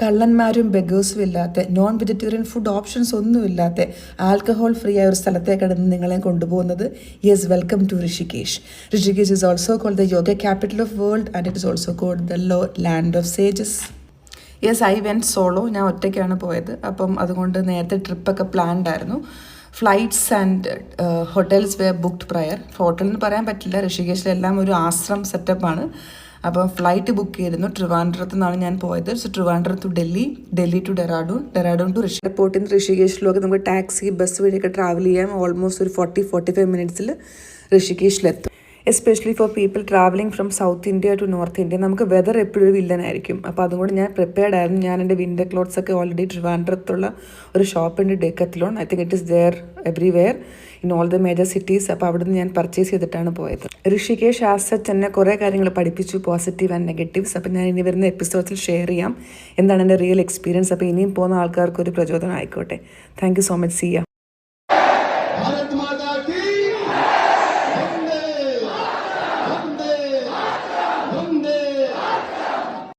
കള്ളന്മാരും ബെഗേഴ്സും ഇല്ലാത്ത non vegetarian food options ഒന്നുമില്ലാത്ത ആൽക്കഹോൾ ഫ്രീ ആയ ഒരു സ്ഥലത്തേക്കാണ് ഇന്ന് നിങ്ങളെ കൊണ്ടുപോകുന്നത്. Yes, welcome to Rishikesh. Rishikesh is also called the yoga capital of world and it is also called the land of sages. Yes, I went solo. ഞാൻ ഒറ്റയ്ക്കാണ് പോയത്. അപ്പം അതുകൊണ്ട് നേരത്തെ ട്രിപ്പൊക്കെ പ്ലാൻഡ് ആയിരുന്നു. Flights and hotels were booked prior. ഹോട്ടലെന്ന് പറയാൻ പറ്റില്ല, ഋഷികേശിലെല്ലാം ഒരു ആശ്രം സെറ്റപ്പാണ്. അപ്പം ഫ്ലൈറ്റ് ബുക്ക് ചെയ്തിരുന്നു. ട്രിവാൻഡ്രത്ത് നിന്നാണ് ഞാൻ പോയത്. So Trivandrum to Delhi, Delhi to Dehradun to എയർപോർട്ടിൽ നിന്ന് ഋഷികേശിലൊക്കെ നമുക്ക് ടാക്സി ബസ് വഴിയൊക്കെ ട്രാവൽ ചെയ്യാം. ഓൾമോസ്റ്റ് ഒരു 40-45 മിനിറ്റ്സിൽ ഋഷികേശിലെത്തും. Especially for people travelling from south India to north India. നമുക്ക് വെതർ എപ്പോഴും ഒരു വില്ലനായിരിക്കും. അപ്പോൾ അതുകൊണ്ട് ഞാൻ പ്രിപ്പയർഡ് ആയിരുന്നു. ഞാൻ എൻ്റെ വിൻ്റർ ക്ലോത്ത്സ് ഒക്കെ ഓൾറെഡി ട്രിവാൻഡ്രത്തുള്ള ഒരു ഷോപ്പുണ്ട്, Decathlon. I think it is there everywhere in all the major cities. അപ്പോൾ അവിടെ നിന്ന് ഞാൻ പർച്ചേസ് ചെയ്തിട്ടാണ് പോയത്. ഋഷികേശ് ആസ് സച്ച് എന്നെ കുറേ കാര്യങ്ങൾ പഠിപ്പിച്ചു, പോസിറ്റീവ് ആൻഡ് നെഗറ്റീവ്സ്. അപ്പോൾ ഞാൻ ഇനി വരുന്ന എപ്പിസോഡ്സിൽ ഷെയർ ചെയ്യാം എന്താണ് എൻ്റെ റിയൽ എക്സ്പീരിയൻസ്. അപ്പോൾ ഇനിയും പോകുന്ന ആൾക്കാർക്ക് ഒരു പ്രചോദനം ആയിക്കോട്ടെ. Thank you so much. See U.